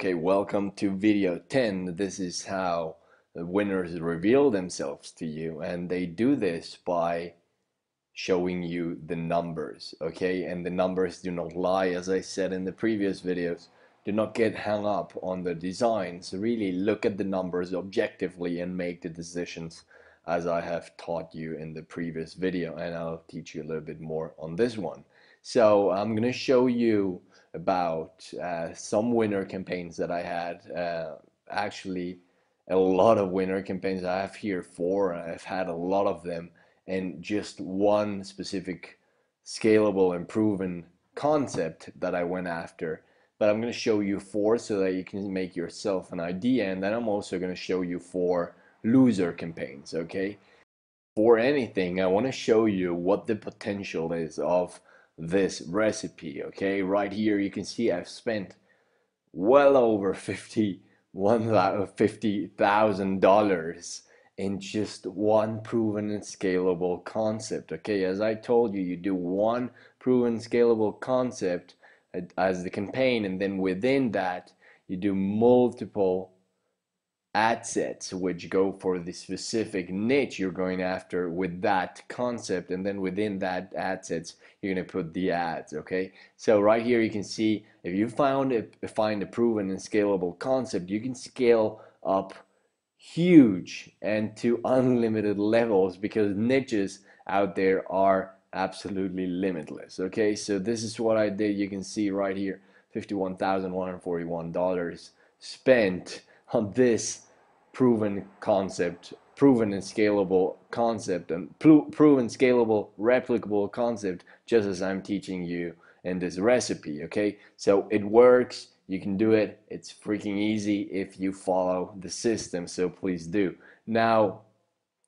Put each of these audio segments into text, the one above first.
Okay, welcome to video 10. This is how the winners reveal themselves to you, and they do this by showing you the numbers, okay? And the numbers do not lie, as I said in the previous videos. Do not get hung up on the designs. Really look at the numbers objectively and make the decisions as I have taught you in the previous video, and I'll teach you a little bit more on this one. So I'm going to show you about some winner campaigns that I had. Actually, a lot of winner campaigns. I have here four. I've had a lot of them, and just one specific scalable and proven concept that I went after. But I'm going to show you four so that you can make yourself an idea, and then I'm also going to show you four loser campaigns, okay? For anything, I want to show you what the potential is of this recipe, okay? Right here you can see I've spent well over $50,000 in just one proven and scalable concept. Okay, as I told you, you do one proven scalable concept as the campaign, and then within that you do multiple ad sets which go for the specific niche you're going after with that concept, and then within that ad sets you're going to put the ads. Okay, so right here you can see if you find a proven and scalable concept, you can scale up huge and to unlimited levels because niches out there are absolutely limitless. Okay, so this is what I did. You can see right here $51,141 spent on this proven concept, proven and scalable concept, and proven scalable replicable concept, just as I'm teaching you in this recipe. Okay, so it works, you can do it, it's freaking easy if you follow the system, so please do. Now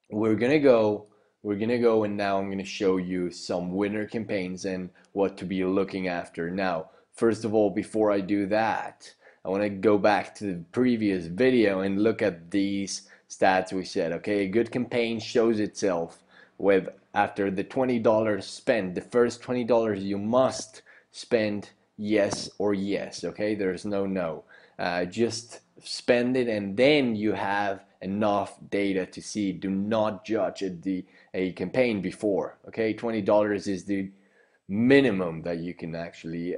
we're gonna go and now I'm gonna show you some winner campaigns and what to be looking after. Now first of all, before I do that, I want to go back to the previous video and look at these stats we said. Okay, a good campaign shows itself with after the $20 spent, the first $20 you must spend yes or yes. Okay, there's no. Just spend it, and then you have enough data to see. Do not judge a campaign before. Okay, $20 is the minimum that you can actually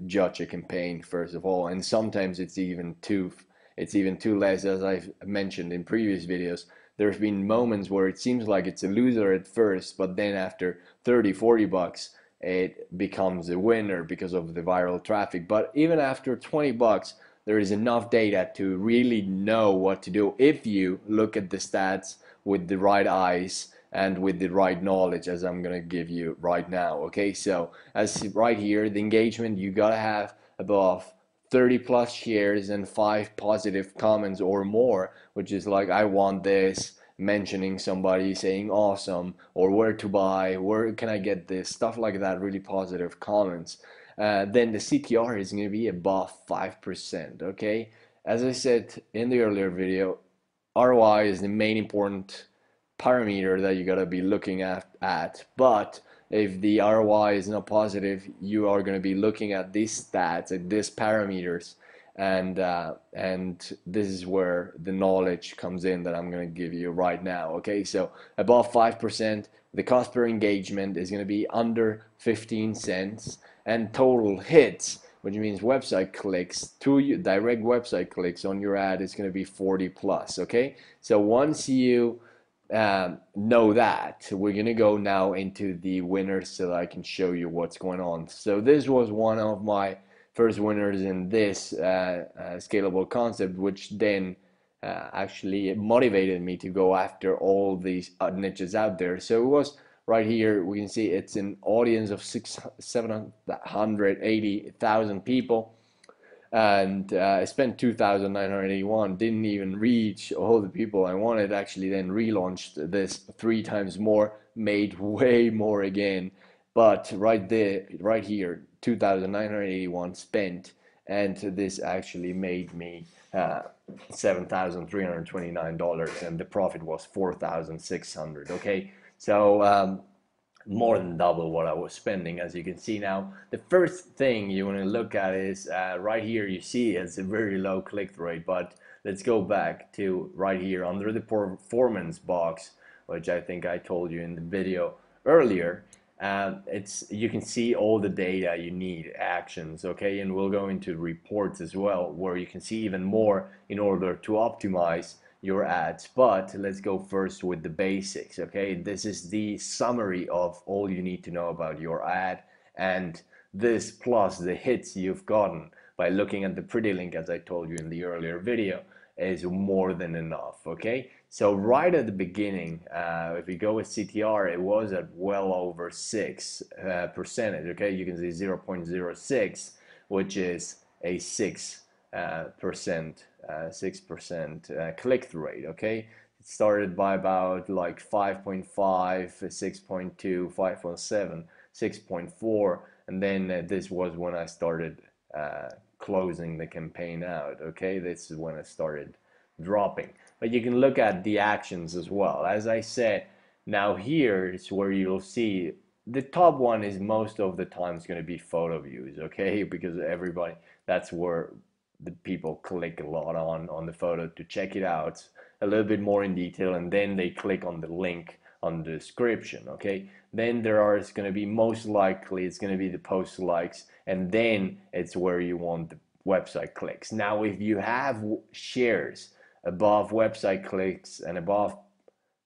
judge a campaign first of all, and sometimes it's even too less. As I've mentioned in previous videos, there's been moments where it seems like it's a loser at first, but then after 30-40 bucks it becomes a winner because of the viral traffic. But even after 20 bucks there is enough data to really know what to do if you look at the stats with the right eyes and with the right knowledge, as I'm gonna give you right now. Okay, so as right here, the engagement, you gotta have above 30 plus shares and 5 positive comments or more, which is like, I want this, mentioning somebody, saying awesome, or where to buy, where can I get this, stuff like that, really positive comments. Then the CTR is going to be above 5%. Okay, as I said in the earlier video, ROI is the main important parameter that you got to be looking at. But if the ROI is not positive, you are going to be looking at these stats, at these parameters, and this is where the knowledge comes in that I'm going to give you right now. Okay, so above 5%, the cost per engagement is going to be under 15 cents, and total hits, which means website clicks, direct website clicks on your ad, is going to be 40 plus. Okay, so once you know that, we're gonna go now into the winners so that I can show you what's going on. So this was one of my first winners in this scalable concept, which then actually motivated me to go after all these niches out there. So it was right here, we can see it's an audience of 780,000 people, and I spent 2,981, didn't even reach all the people I wanted. Actually then relaunched this 3 times more, made way more again, but right there, right here, 2,981 spent, and this actually made me $7,329, and the profit was 4,600. Okay, so more than double what I was spending, as you can see now. The first thing you want to look at is right here. You see it's a very low click-through rate, but let's go back to right here under the performance box, which I think I told you in the video earlier. It's, you can see all the data you need, actions, okay, and we'll go into reports as well, where you can see even more in order to optimize your ads. But let's go first with the basics, okay? This is the summary of all you need to know about your ad, and this plus the hits you've gotten by looking at the pretty link, as I told you in the earlier video, is more than enough, okay? So right at the beginning, if we go with CTR, it was at well over 6 percentage, okay? You can see 0.06, which is a 6% click-through rate, okay? It started by about like 5.5, 6.2, 5.7, 6.4, and then this was when I started closing the campaign out, okay? This is when it started dropping. But you can look at the actions as well. As I said, now here is where you'll see the top one is most of the time is going to be photo views, okay? Because everybody, that's where the people click a lot on the photo to check it out a little bit more in detail, and then they click on the link on the description, okay? Then there are, it's going to be most likely it's going to be the post likes, and then it's where you want the website clicks. Now if you have shares above website clicks and above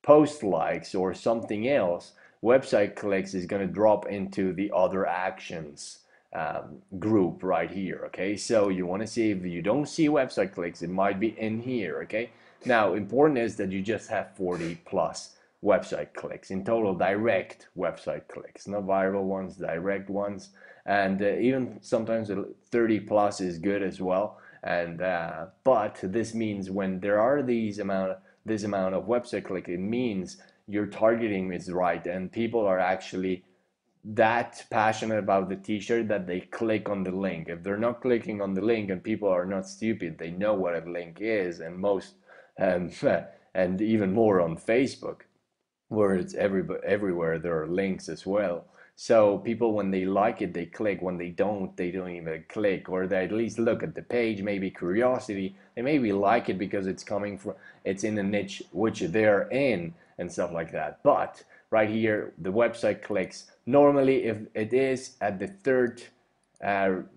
post likes or something else, website clicks is going to drop into the other actions group right here, okay? So you want to see, if you don't see website clicks, it might be in here, okay? Now important is that you just have 40 plus website clicks in total, direct website clicks, not viral ones, direct ones, and even sometimes 30 plus is good as well. And but this means when there are this amount of website click, it means your targeting is right and people are actually that passionate about the t-shirt that they click on the link. If they're not clicking on the link, and people are not stupid, they know what a link is, and most and even more on Facebook, where it's everywhere there are links as well. So people, when they like it, they click. When they don't even click, or they at least look at the page, maybe curiosity. They maybe like it because it's coming from, it's in a niche which they're in and stuff like that. But right here, the website clicks, normally if it is at the third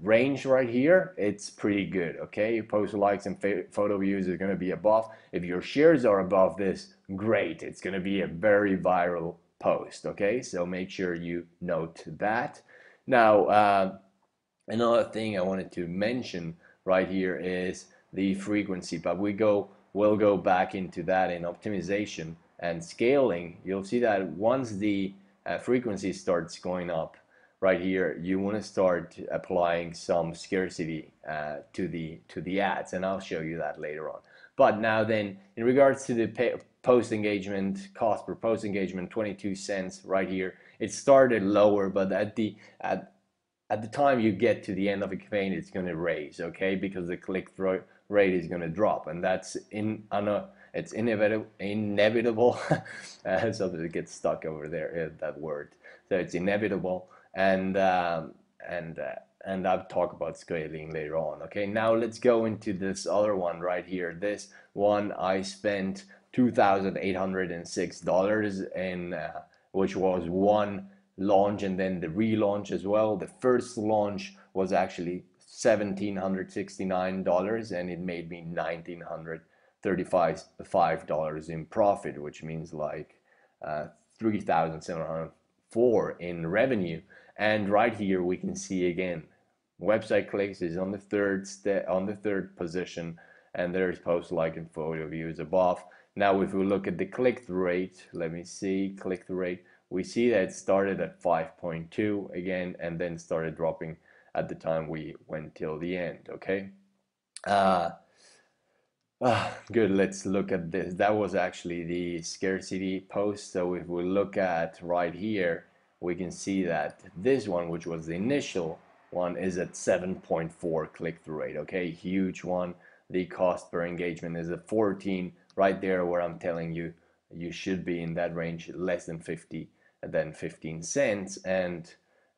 range right here, it's pretty good, okay? Post likes and photo views are going to be above. If your shares are above this, great, it's going to be a very viral post, okay? So make sure you note that. Now another thing I wanted to mention right here is the frequency, but we'll go back into that in optimization and scaling. You'll see that once the frequency starts going up right here, you want to start applying some scarcity to the ads, and I'll show you that later on. But now then, in regards to the post engagement, cost per post engagement, 22 cents right here. It started lower, but at the time you get to the end of a campaign, it's going to raise, okay? Because the click-through rate is going to drop, and that's it's inevitable. Something that gets stuck over there, that word. So it's inevitable, and I'll talk about scaling later on. Okay, now let's go into this other one right here. This one I spent $2,806 in, which was one launch and then the relaunch as well. The first launch was actually $1,769 and it made me $1,935 in profit, which means like 3,704 in revenue. And right here we can see again, website clicks is on the third position, and there's post like and photo views above. Now if we look at the click-through rate, let me see, click-through rate, we see that it started at 5.2 again and then started dropping at the time we went till the end, okay? Good, let's look at this. That was actually the scarcity post. So if we look at right here, we can see that this one, which was the initial one, is at 7.4 click-through rate, okay? Huge one. The cost per engagement is at 14, right there where I'm telling you, you should be in that range, less than 50 then 15 cents. And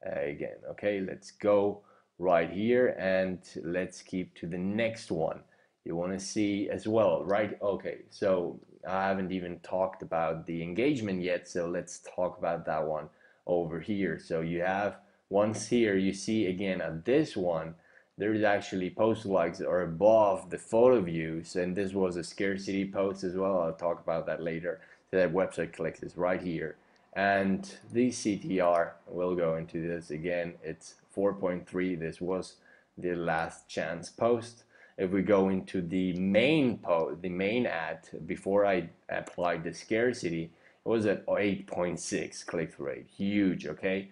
again, okay, let's go right here and let's keep to the next one. You want to see as well, right? Okay, so I haven't even talked about the engagement yet, so let's talk about that one over here. So you have, once here you see again at this one, there's actually post likes are above the photo views, and this was a scarcity post as well. I'll talk about that later. So that website clicks is right here, and the CTR, we'll go into this again, it's 4.3. This was the last chance post. If we go into the main post, the main ad, before I applied the scarcity, it was at 8.6 click rate. Huge, okay?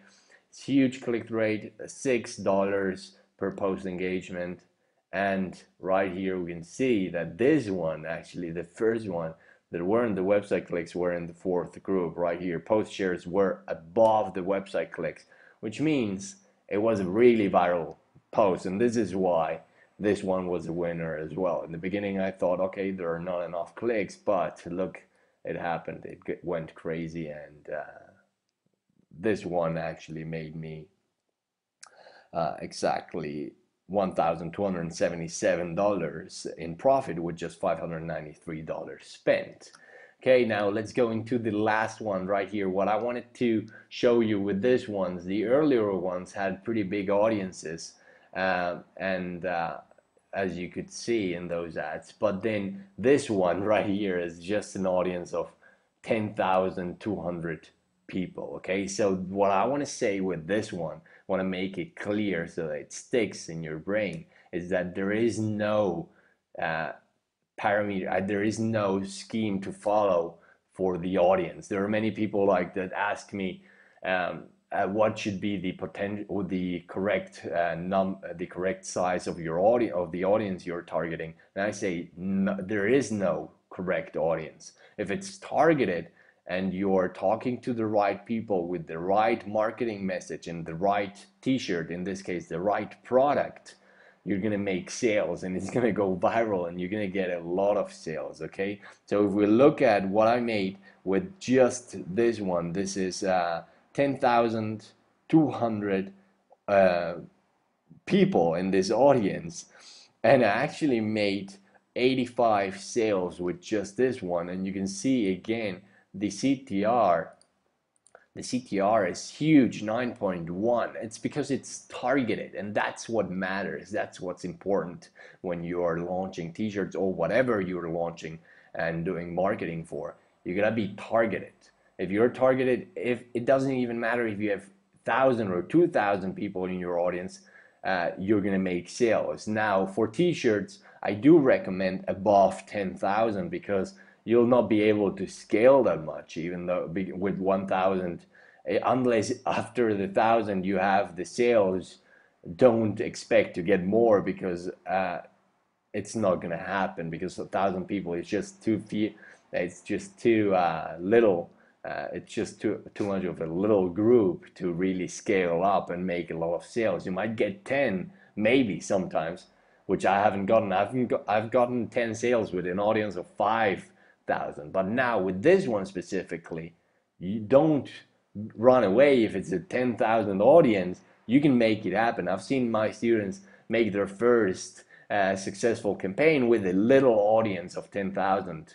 It's huge click rate, $6 per post engagement. And right here we can see that this one, actually the first one that weren't the website clicks, were in the fourth group right here. Post shares were above the website clicks, which means it was a really viral post, and this is why this one was a winner as well. In the beginning I thought, okay, there are not enough clicks, but look, it happened. It went crazy, and this one actually made me exactly $1,277 in profit with just $593 spent. Okay, now let's go into the last one right here. What I wanted to show you with this ones, the earlier ones had pretty big audiences, and as you could see in those ads, but then this one right here is just an audience of 10,200 people. Okay, so what I want to say with this one, want to make it clear so that it sticks in your brain, is that there is no uh, parameter, there is no scheme to follow for the audience. There are many people like that ask me what should be the potential or the correct the correct size of your audience, of the audience you're targeting, and I say no, there is no correct audience. If it's targeted and you're talking to the right people with the right marketing message and the right t-shirt, in this case the right product, you're gonna make sales, and it's gonna go viral, and you're gonna get a lot of sales. Okay, so if we look at what I made with just this one, this is 10,200 uh, people in this audience, and I actually made 85 sales with just this one. And you can see again the CTR. The CTR is huge, 9.1. It's because it's targeted, and that's what matters. That's what's important when you're launching t-shirts or whatever you're launching and doing marketing for. You gotta be targeted. If you're targeted, if it doesn't even matter if you have 1,000 or 2,000 people in your audience, you're gonna make sales. Now for t-shirts, I do recommend above 10,000 because you'll not be able to scale that much, even though with 1,000, unless after the 1,000 you have the sales. Don't expect to get more, because it's not gonna happen, because 1,000 people is just too few. It's just too little. It's just too much of a little group to really scale up and make a lot of sales. You might get 10, maybe sometimes, which I haven't gotten. I've gotten 10 sales with an audience of 5,000. But now with this one specifically, you don't run away. If it's a 10,000 audience, you can make it happen. I've seen my students make their first successful campaign with a little audience of 10,000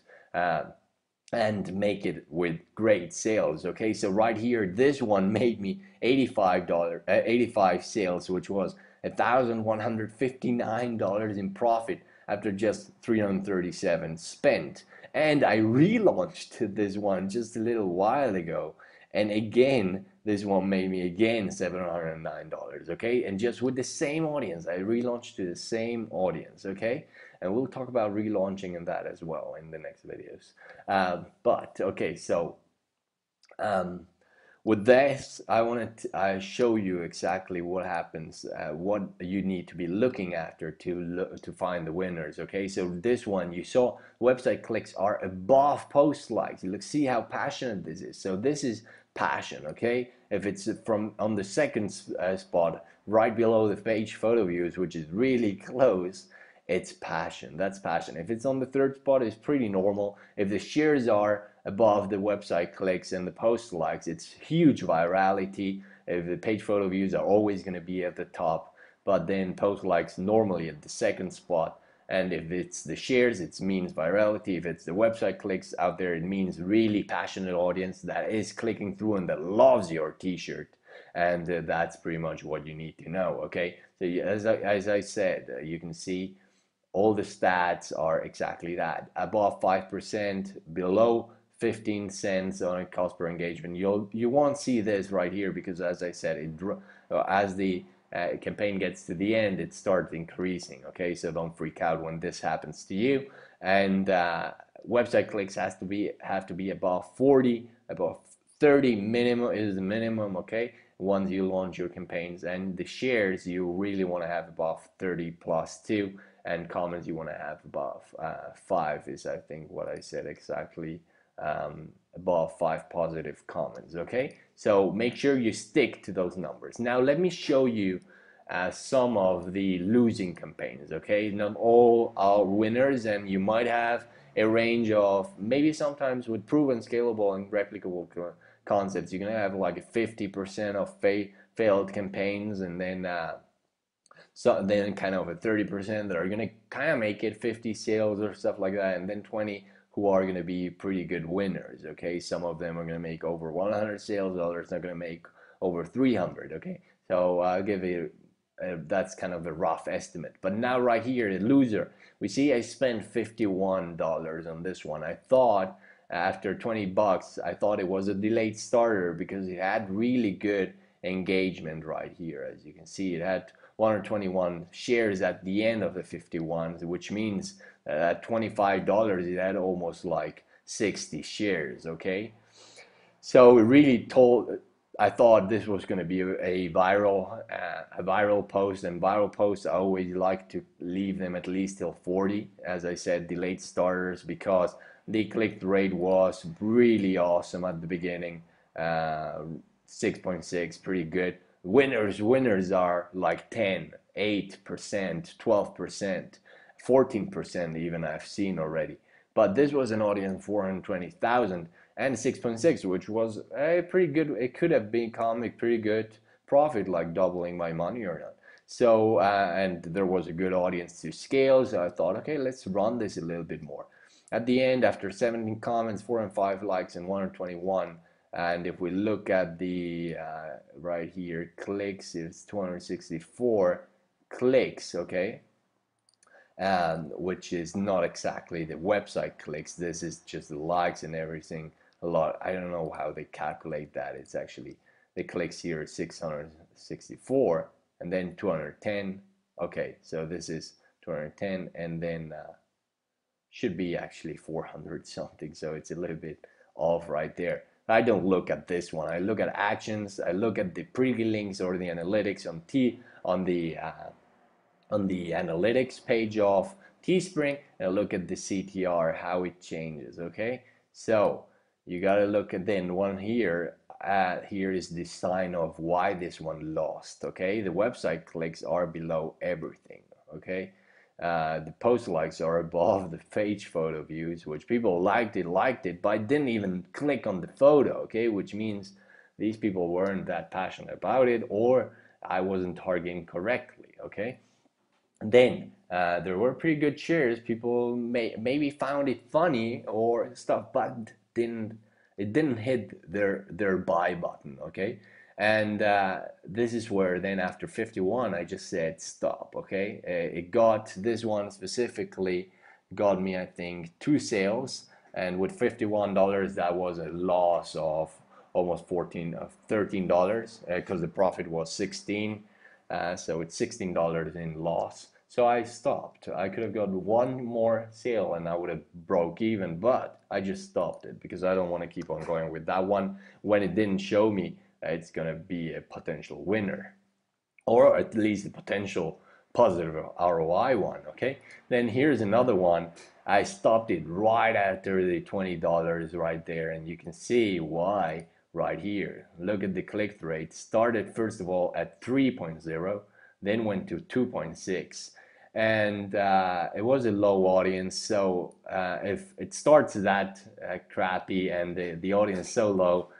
and make it with great sales. Okay, so right here, this one made me $85 sales, which was $1,159 in profit after just 337 spent. And I relaunched this one just a little while ago, and again this one made me again $709. Okay, and just with the same audience, I relaunched to the same audience. Okay, and we'll talk about relaunching and that as well in the next videos. But okay, so um, with this, I want to show you exactly what happens, what you need to be looking after to find the winners. Okay, so this one, you saw website clicks are above post likes. You look, see how passionate this is. So this is passion. Okay, if it's from on the second spot right below the page photo views, which is really close, it's passion. That's passion. If it's on the third spot, it's pretty normal. If the shares are above the website clicks and the post likes. It's huge virality. If the page photo views are always going to be at the top, but then post likes normally at the second spot. And if it's the shares, it means virality. If it's the website clicks out there, it means really passionate audience that is clicking through and that loves your t-shirt. And that's pretty much what you need to know. Okay, so as I said, you can see all the stats are exactly that. Above 5%, below 15 cents on a cost per engagement. You won't see this right here because, as I said, as the campaign gets to the end, it starts increasing. Okay, so don't freak out when this happens to you. And website clicks have to be above 40, above 30 minimum is the minimum. Okay, once you launch your campaigns, and the shares you really want to have above 30 plus 2, and comments you want to have above 5 is, I think, what I said exactly, above 5 positive comments. Okay, so make sure you stick to those numbers. Now let me show you some of the losing campaigns. Okay, not all are winners, and you might have a range of, maybe sometimes with proven, scalable, and replicable concepts, you're gonna have like 50% of failed campaigns, and then so then kind of a 30% that are going to kind of make it 50 sales or stuff like that, and then 20 who are going to be pretty good winners. Okay, some of them are going to make over 100 sales, others are going to make over 300. Okay, so I'll give you that's kind of a rough estimate. But now right here, the loser, we see I spent $51 on this one. I thought after 20 bucks, I thought it was a delayed starter because it had really good engagement right here. As you can see, it had 121 shares at the end of the 51, which means at $25 it had almost like 60 shares. Okay, so it really told, I thought this was going to be a viral post, and viral posts I always like to leave them at least till 40, as I said, delayed starters, because the click rate was really awesome at the beginning. 6.6, pretty good. Winners are like 10, 8%, 12%, 14% even I've seen already. But this was an audience 420,000 and 6.6, which was a pretty good. It could have become a pretty good profit, like doubling my money or not. So and there was a good audience to scale, so I thought, okay, let's run this a little bit more. At the end, after 17 comments, 4 and 5 likes, and 121, and if we look at the right here, clicks, it's 264 clicks. Okay, which is not exactly the website clicks. This is just the likes and everything. A lot. I don't know how they calculate that. It's actually the clicks here is 664 and then 210. Okay, so this is 210, and then should be actually 400 something. So it's a little bit off right there. I don't look at this one. I look at actions. I look at the pretty links or the analytics on the analytics page of Teespring, and look at the CTR, how it changes. Okay, so you got to look at then one here. Here is the sign of why this one lost. Okay, the website clicks are below everything. Okay, the post likes are above the page photo views, which people liked it, but didn't even click on the photo. Okay, which means these people weren't that passionate about it, or I wasn't targeting correctly. Okay, then there were pretty good shares. People maybe found it funny or stuff, but it didn't hit their buy button. Okay, and this is where then after 51 I just said stop. Okay, it got, this one specifically got me, I think, 2 sales, and with $51 that was a loss of almost $13 because the profit was 16. So it's $16 in loss. So I stopped. I could have got one more sale and I would have broke even, but I just stopped it because I don't want to keep on going with that one when it didn't show me it's gonna be a potential winner, or at least a potential positive ROI one. Okay, then here's another one. I stopped it right after the $20 right there, and you can see why right here. Look at the click rate. Started first of all at 3.0, then went to 2.6, and it was a low audience. So if it starts that crappy and the audience is so low,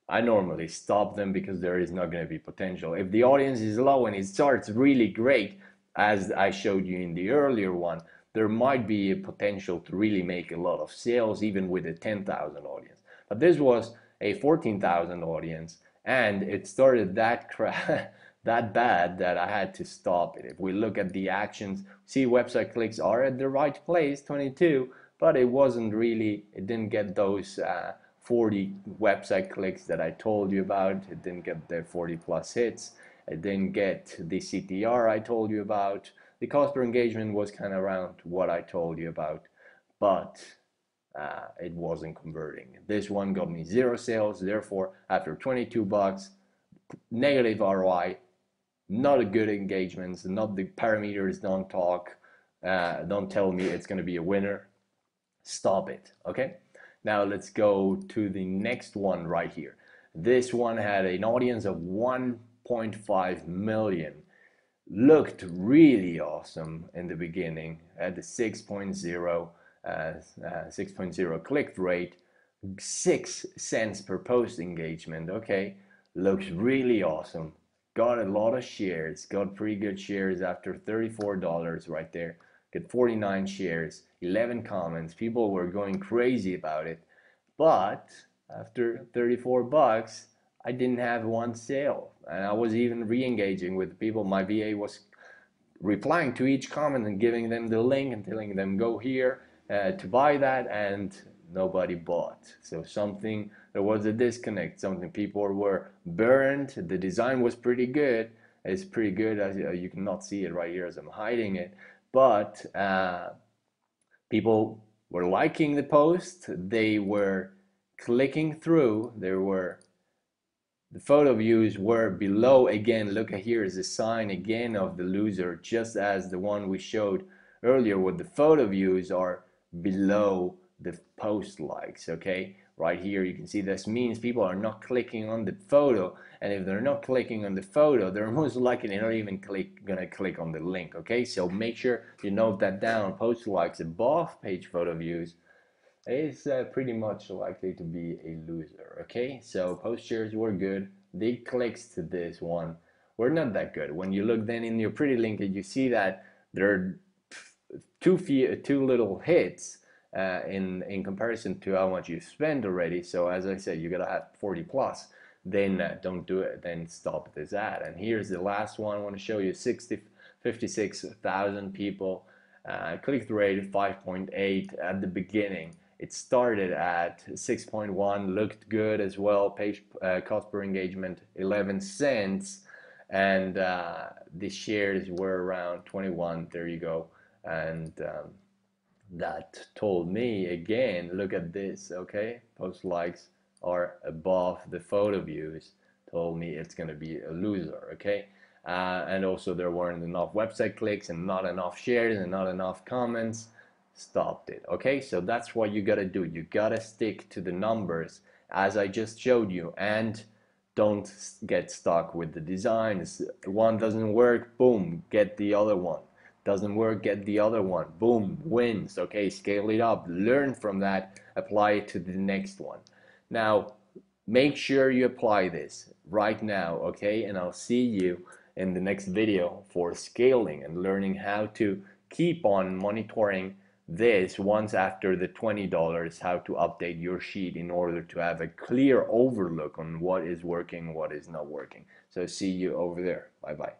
I normally stop them because there is not going to be potential. If the audience is low and it starts really great, as I showed you in the earlier one, there might be a potential to really make a lot of sales even with a 10,000 audience. But this was a 14,000 audience, and it started that that bad that I had to stop it. If we look at the actions, see website clicks are at the right place, 22, but it wasn't really, it didn't get those 40 website clicks that I told you about. It didn't get the 40 plus hits. It didn't get the CTR I told you about. The cost per engagement was kind of around what I told you about, but it wasn't converting. This one got me 0 sales. Therefore, after 22 bucks, negative ROI, not a good engagements, not the parameters don't talk, don't tell me it's going to be a winner. Stop it. Okay, now let's go to the next one right here. This one had an audience of 1.5 million, looked really awesome in the beginning at the 6.0 click rate, 6 cents per post engagement. Okay, looks really awesome. Got a lot of shares, got pretty good shares after $34 right there. Get 49 shares, 11 comments. People were going crazy about it. But after 34 bucks, I didn't have one sale. And I was even re-engaging with people. My VA was replying to each comment and giving them the link and telling them go here to buy that, and nobody bought. So there was a disconnect. Something, people were burned. The design was pretty good. It's pretty good, as you cannot see it right here as I'm hiding it, but people were liking the post. They were clicking through. The photo views were below. Again, look at here is a sign again of the loser, just as the one we showed earlier with the photo views are below the post likes. Okay, right here you can see this means people are not clicking on the photo, and if they're not clicking on the photo, they're most likely not even gonna click on the link. Okay, so make sure you note that down. Post likes above page photo views is pretty much likely to be a loser. Okay, so post shares were good. The clicks to this one were not that good. When you look then in your pretty link, you see that there are too little hits in comparison to how much you spent already. So as I said, you gotta have 40 plus. Then don't do it. Then stop this ad. And here's the last one I want to show you: 56,000 people. Click-through rate 5.8 at the beginning. It started at 6.1, looked good as well. Page cost per engagement 11 cents, and the shares were around 21. There you go. And that told me again, look at this. Okay, post likes are above the photo views. Told me it's going to be a loser. Okay. And also there weren't enough website clicks and not enough shares and not enough comments. Stopped it. Okay, so that's what you gotta do. You gotta stick to the numbers as I just showed you, and don't get stuck with the designs. One doesn't work, boom, get the other one. Doesn't work, get the other one, boom, wins. Okay, scale it up, learn from that, apply it to the next one. Now make sure you apply this right now. Okay, and I'll see you in the next video for scaling and learning how to keep on monitoring this once after the $20, how to update your sheet in order to have a clear overlook on what is working, what is not working. So see you over there. Bye bye.